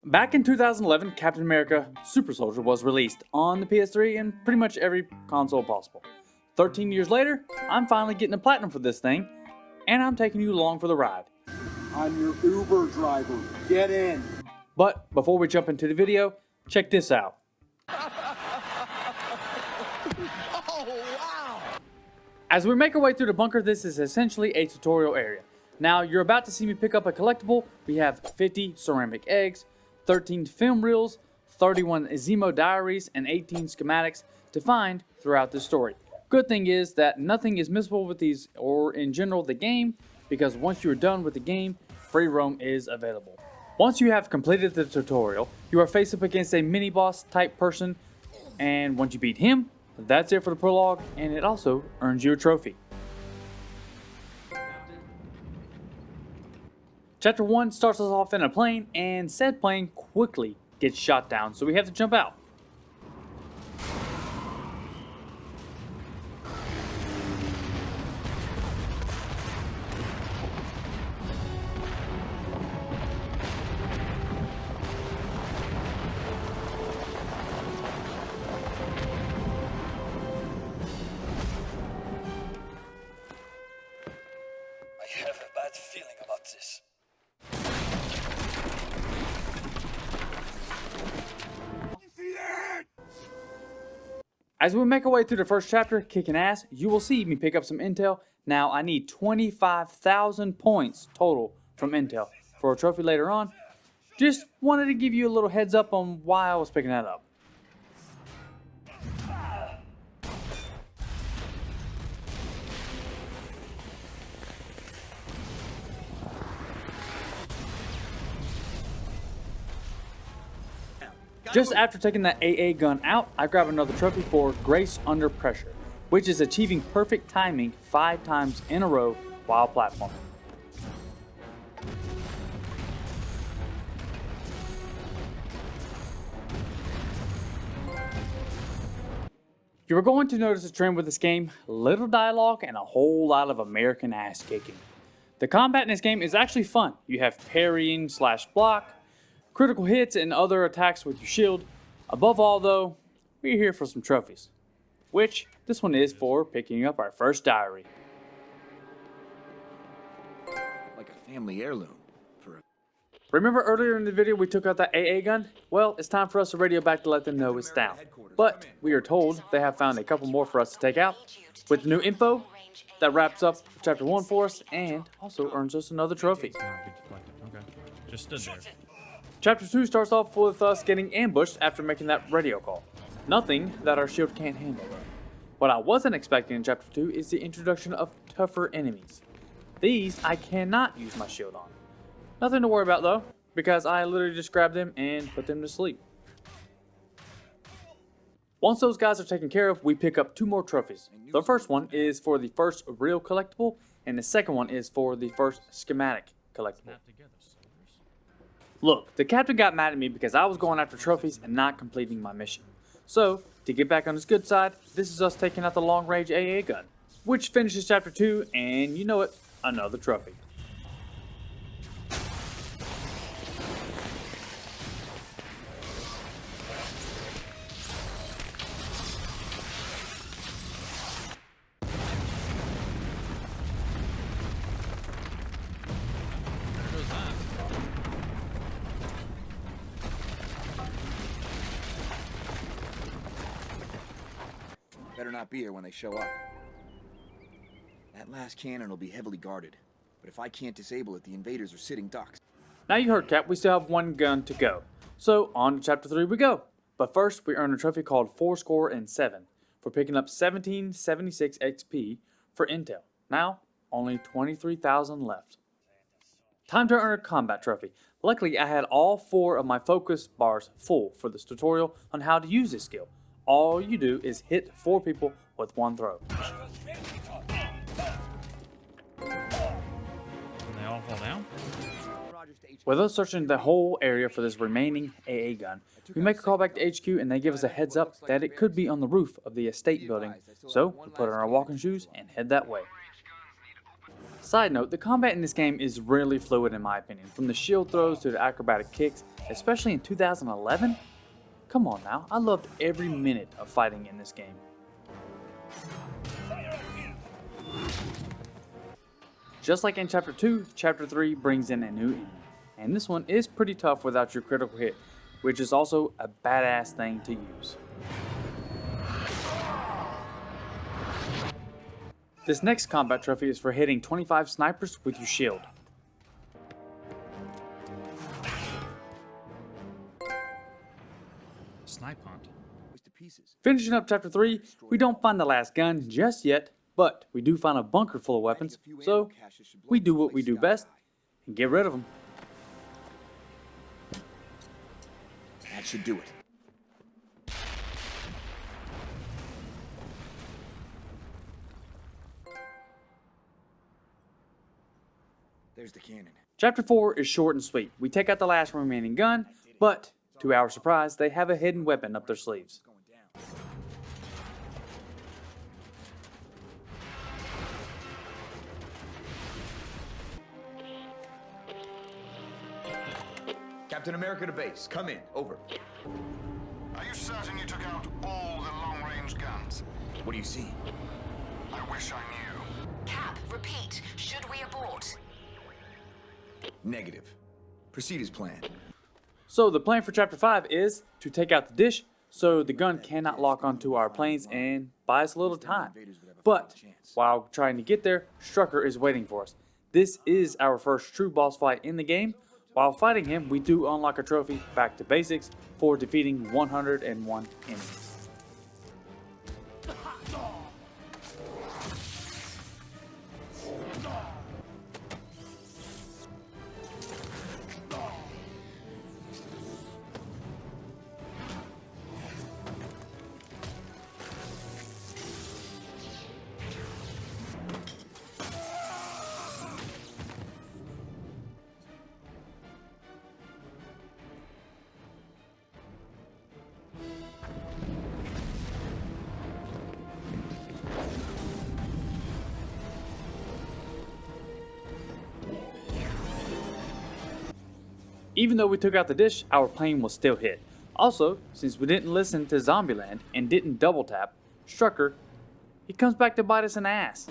Back in 2011, Captain America Super Soldier was released on the PS3 and pretty much every console possible. 13 years later, I'm finally getting a platinum for this thing, and I'm taking you along for the ride. I'm your Uber driver. Get in. But before we jump into the video, check this out. Oh, wow. As we make our way through the bunker, this is essentially a tutorial area. Now, you're about to see me pick up a collectible. We have 50 ceramic eggs, 13 film reels, 31 Zemo diaries, and 18 schematics to find throughout the story. Good thing is that nothing is missable with these, or in general the game, because once you're done with the game, free roam is available. Once you have completed the tutorial, you are faced up against a mini boss type person, and once you beat him, that's it for the prologue, and it also earns you a trophy. Chapter 1 starts us off in a plane, and said plane quickly gets shot down, so we have to jump out. I have a bad feeling about this. As we make our way through the first chapter, kicking ass, you will see me pick up some intel. Now I need 25,000 points total from intel for a trophy later on. Just wanted to give you a little heads up on why I was picking that up. Just after taking that AA gun out, I grab another trophy for Grace Under Pressure, which is achieving perfect timing 5 times in a row while platforming. You are going to notice a trend with this game: little dialogue and a whole lot of American ass kicking. The combat in this game is actually fun. You have parrying / block, critical hits, and other attacks with your shield. Above all though, we're here for some trophies, which this one is for picking up our first diary. Like a family heirloom. Remember earlier in the video we took out that AA gun? Well, it's time for us to radio back to let them know it's down. But we are told they have found a couple more for us to take out. With new info, that wraps up chapter 1 for us and also earns us another trophy. Okay. Just stood there. Chapter 2 starts off with us getting ambushed after making that radio call. Nothing that our shield can't handle though. What I wasn't expecting in chapter 2 is the introduction of tougher enemies. These I cannot use my shield on. Nothing to worry about though, because I literally just grabbed them and put them to sleep. Once those guys are taken care of, we pick up 2 more trophies. The first one is for the first real collectible, and the second one is for the first schematic collectible. Look, the captain got mad at me because I was going after trophies and not completing my mission. So, to get back on his good side, this is us taking out the long-range AA gun, which finishes chapter 2, and you know it, another trophy. Better not be here when they show up. That last cannon will be heavily guarded, but if I can't disable it, the invaders are sitting ducks. Now you heard Cap, we still have 1 gun to go. So on to chapter 3 we go. But first we earn a trophy called 407 for picking up 1776 XP for intel. Now only 23,000 left. Time to earn a combat trophy. Luckily I had all 4 of my focus bars full for this tutorial on how to use this skill. All you do is hit 4 people with 1 throw. When they all fall down? With us searching the whole area for this remaining AA gun, we make a call back to HQ and they give us a heads up that it could be on the roof of the estate building. So we put on our walking shoes and head that way. Side note, the combat in this game is really fluid in my opinion, from the shield throws to the acrobatic kicks, especially in 2011. Come on now, I loved every minute of fighting in this game. Just like in Chapter 2, Chapter 3 brings in a new enemy, and this one is pretty tough without your critical hit, which is also a badass thing to use. This next combat trophy is for hitting 25 snipers with your shield. Snipe hunt. Finishing up Chapter 3, we don't find the last gun just yet, but we do find a bunker full of weapons, so we do what we do best and get rid of them. That should do it. There's the cannon. Chapter 4 is short and sweet. We take out the last remaining gun, but to our surprise, they have a hidden weapon up their sleeves. Captain America to base. Come in. Over. Are you certain you took out all the long-range guns? What do you see? I wish I knew. Cap, repeat. Should we abort? Negative. Proceed as planned. So the plan for Chapter 5 is to take out the dish so the gun cannot lock onto our planes and buy us a little time. But while trying to get there, Strucker is waiting for us. This is our first true boss fight in the game. While fighting him, we do unlock a trophy, Back to Basics, for defeating 101 enemies. Even though we took out the dish, our plane was still hit. Also, since we didn't listen to Zombieland and didn't double tap, Strucker, he comes back to bite us in the ass.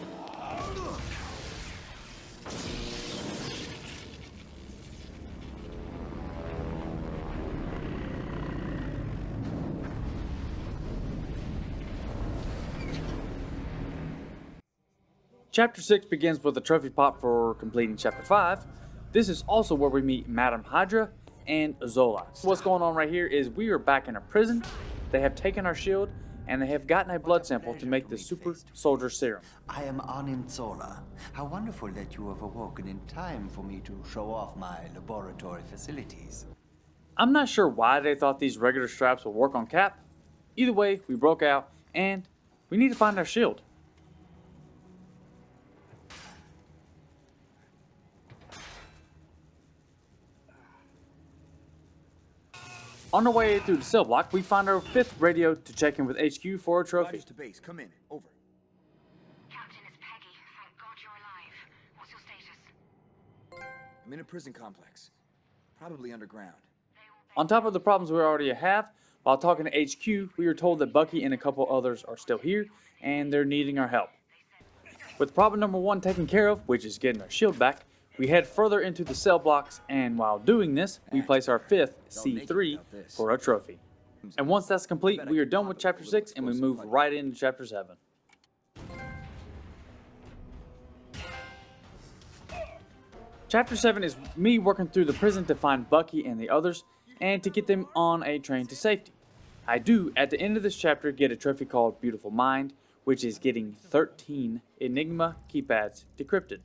Chapter 6 begins with a trophy pop for completing Chapter 5. This is also where we meet Madam Hydra and Zola. What's going on right here is we are back in a prison. They have taken our shield and they have gotten a blood sample to make the super soldier serum. I am Arnim Zola. How wonderful that you have awoken in time for me to show off my laboratory facilities. I'm not sure why they thought these regular straps would work on Cap. Either way, we broke out and we need to find our shield. On our way through the cell block, we find our 5th radio to check in with HQ for a trophy. Rogers to base. Come in. Over. Captain, it's Peggy. Thank God you're alive. What's your status? I'm in a prison complex. Probably underground. On top of the problems we already have, while talking to HQ, we are told that Bucky and a couple others are still here, and they're needing our help. With problem number 1 taken care of, which is getting our shield back, we head further into the cell blocks, and while doing this, we place our 5th C3 for a trophy. And once that's complete, we are done with Chapter 6 and we move right into Chapter 7. Chapter 7 is me working through the prison to find Bucky and the others, and to get them on a train to safety. I do, at the end of this chapter, get a trophy called Beautiful Mind, which is getting 13 Enigma keypads decrypted.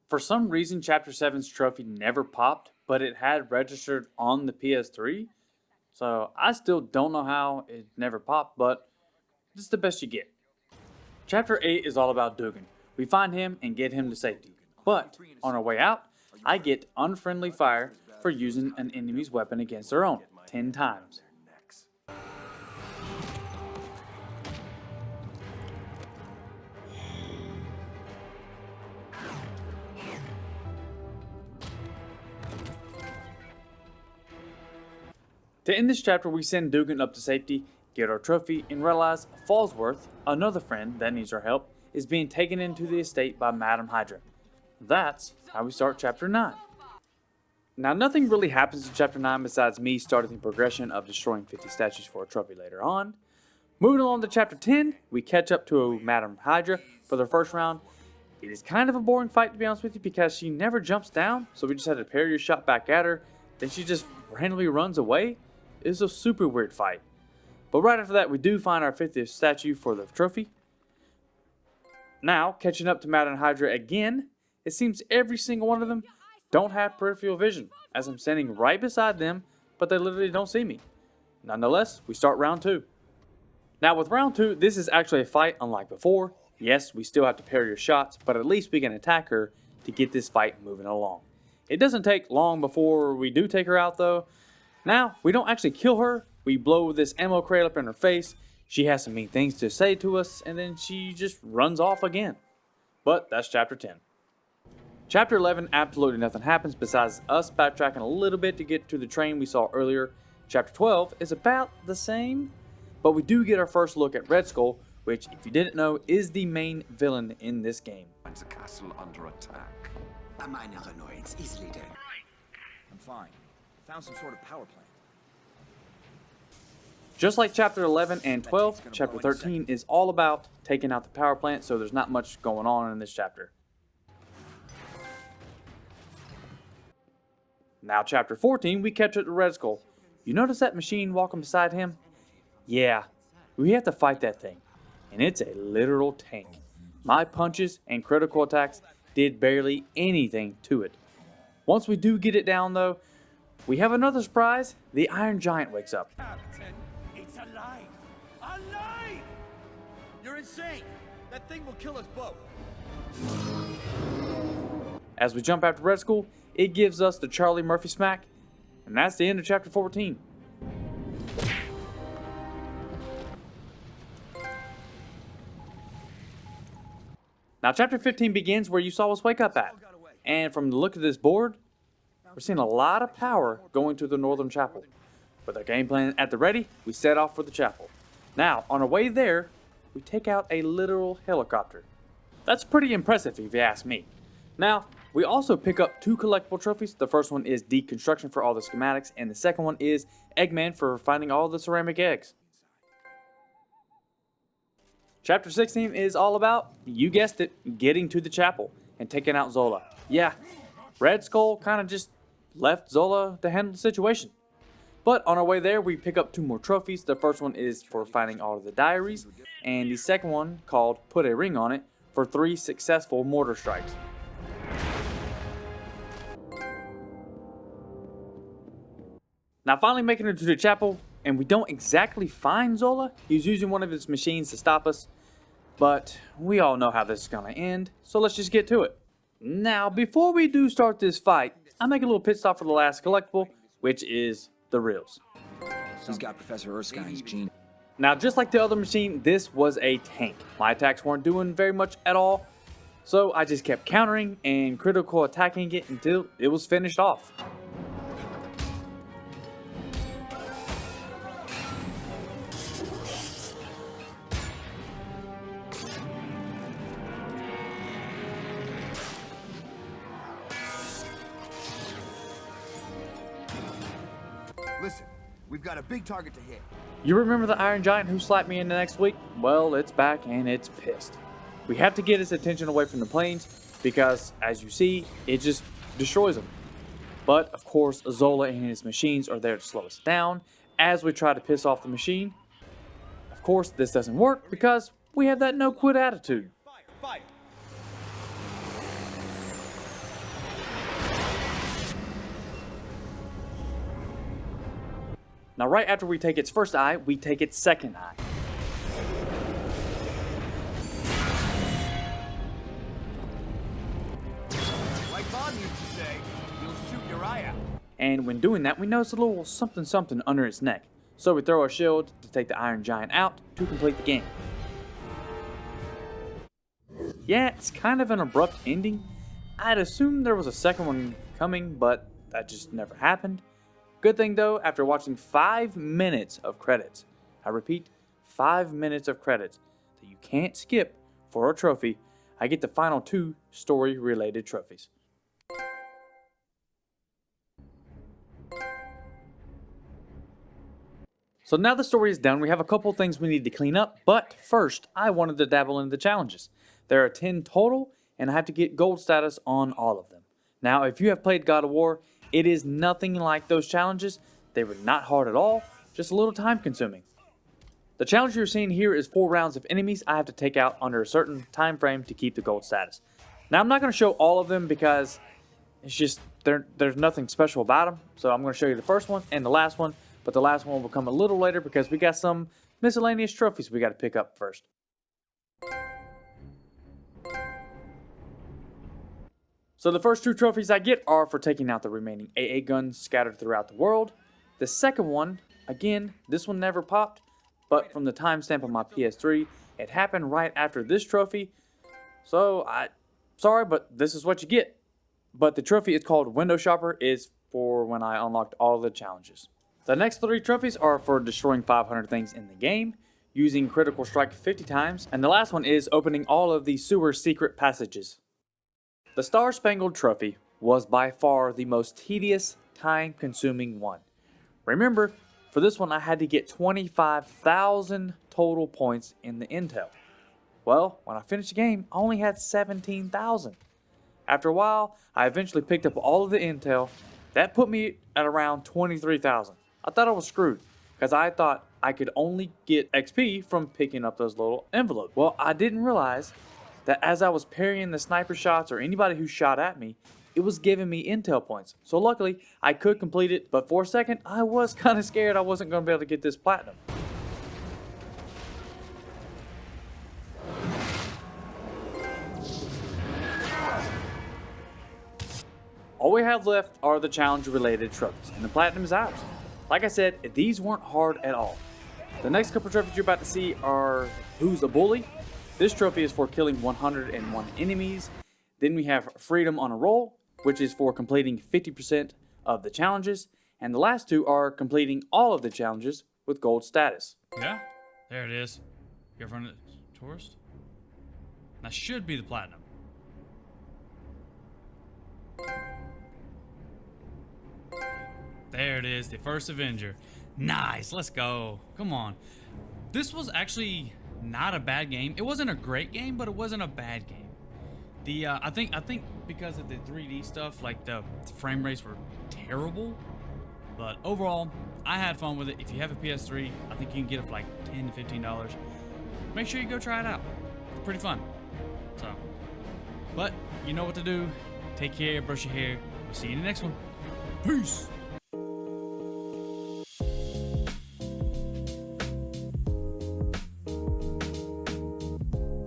For some reason, Chapter 7's trophy never popped, but it had registered on the PS3. So I still don't know how it never popped, but this is the best you get. Chapter 8 is all about Dugan. We find him and get him to safety. But on our way out, I get unfriendly fire for using an enemy's weapon against their own 10 times. To end this chapter, we send Dugan up to safety, get our trophy, and realize Fallsworth, another friend that needs our help, is being taken into the estate by Madam Hydra. That's how we start chapter 9. Now, nothing really happens in chapter 9 besides me starting the progression of destroying 50 statues for a trophy later on. Moving along to chapter 10, we catch up to Madam Hydra for the first round. It is kind of a boring fight, to be honest with you, because she never jumps down, so we just had to parry your shot back at her. Then she just randomly runs away. It's a super weird fight. But right after that, we do find our 50th statue for the trophy. Now, catching up to Madam Hydra again, it seems every single one of them don't have peripheral vision, as I'm standing right beside them, but they literally don't see me. Nonetheless, we start round 2. Now with round 2, this is actually a fight unlike before. Yes, we still have to parry your shots, but at least we can attack her to get this fight moving along. It doesn't take long before we do take her out though. Now, we don't actually kill her, we blow this ammo crate up in her face, she has some mean things to say to us, and then she just runs off again. But that's chapter 10. Chapter 11, absolutely nothing happens besides us backtracking a little bit to get to the train we saw earlier. Chapter 12 is about the same, but we do get our first look at Red Skull, which, if you didn't know, is the main villain in this game. Finds the castle under attack. Meine Annoyance easily done. I'm fine. Found some sort of power plant. Just like chapter 11 and 12, chapter 13 is all about taking out the power plant, so there's not much going on in this chapter. Now chapter 14, we catch up to Red Skull. You notice that machine walking beside him? Yeah, we have to fight that thing, and it's a literal tank. My punches and critical attacks did barely anything to it. Once we do get it down though, we have another surprise. The Iron Giant wakes up. Captain, it's alive! Alive! You're insane! That thing will kill us both! As we jump after Red Skull, it gives us the Charlie Murphy smack, and that's the end of chapter 14. Now chapter 15 begins where you saw us wake up at, and from the look of this board, we're seeing a lot of power going to the Northern Chapel. With our game plan at the ready, we set off for the chapel. Now, on our way there, we take out a literal helicopter. That's pretty impressive if you ask me. Now, we also pick up 2 collectible trophies. The first one is deconstruction for all the schematics, and the second one is Eggman for finding all the ceramic eggs. Chapter 16 is all about, you guessed it, getting to the chapel and taking out Zola. Yeah, Red Skull kind of just left Zola to handle the situation. But on our way there, we pick up 2 more trophies. The first one is for finding all of the diaries, and the second one, called Put a Ring on It, for 3 successful mortar strikes. Now finally making it to the chapel, and we don't exactly find Zola. He's using one of his machines to stop us, but we all know how this is going to end, so let's just get to it. Now, before we do start this fight, I make a little pit stop for the last collectible, which is the reels. He's got Professor Erskine's gene. Now, just like the other machine, this was a tank. My attacks weren't doing very much at all, so I just kept countering and critical attacking it until it was finished off. Listen, we've got a big target to hit. You remember the Iron Giant who slapped me in the next week? Well, it's back and it's pissed. We have to get its attention away from the planes because, as you see, it just destroys them. But, of course, Zola and his machines are there to slow us down as we try to piss off the machine. Of course, this doesn't work because we have that no-quit attitude. Fire! Now, right after we take its first eye, we take its second eye. Like Bob used to say, you'll shoot your eye out. And when doing that, we notice a little something under its neck. So we throw our shield to take the Iron Giant out to complete the game. Yeah, it's kind of an abrupt ending. I'd assumed there was a second one coming, but that just never happened. Good thing though, after watching 5 minutes of credits, I repeat, 5 minutes of credits that you can't skip for a trophy, I get the final 2 story-related trophies. So now the story is done, we have a couple things we need to clean up, but first, I wanted to dabble in the challenges. There are 10 total, and I have to get gold status on all of them. Now, if you have played God of War, it is nothing like those challenges. They were not hard at all, just a little time consuming. The challenge you're seeing here is 4 rounds of enemies I have to take out under a certain time frame to keep the gold status. Now, I'm not going to show all of them because it's just, there's nothing special about them. So I'm going to show you the first one and the last one. But the last one will come a little later because we got some miscellaneous trophies we got to pick up first. So the first 2 trophies I get are for taking out the remaining AA guns scattered throughout the world. The second one, again, this one never popped, but from the timestamp on my PS3, it happened right after this trophy. So sorry, but this is what you get. But the trophy is called Window Shopper, is for when I unlocked all the challenges. The next 3 trophies are for destroying 500 things in the game, using Critical Strike 50 times, and the last one is opening all of the sewer secret passages. The Star Spangled Trophy was by far the most tedious, time-consuming one. Remember, for this one I had to get 25,000 total points in the intel. Well, when I finished the game, I only had 17,000. After a while, I eventually picked up all of the intel. That put me at around 23,000. I thought I was screwed, because I thought I could only get XP from picking up those little envelopes. Well, I didn't realize that as I was parrying the sniper shots or anybody who shot at me, it was giving me intel points. So luckily, I could complete it, but for a second, I was kind of scared I wasn't going to be able to get this platinum. All we have left are the challenge-related trophies, and the platinum is ours. Like I said, these weren't hard at all. The next couple trophies you're about to see are Who's the Bully? This trophy is for killing 101 enemies. Then we have Freedom on a Roll, which is for completing 50% of the challenges. And the last 2 are completing all of the challenges with gold status. Yeah, there it is. You ever run a tourist? That should be the platinum. There it is, the first Avenger. Nice, let's go. Come on. This was actually not a bad game. It wasn't a great game, but it wasn't a bad game. I think because of the 3D stuff, like the frame rates were terrible. But overall, I had fun with it. If you have a PS3, I think you can get it for like $10 to $15. Make sure you go try it out. It's pretty fun. So, but you know what to do. Take care, brush your hair. We'll see you in the next one. Peace.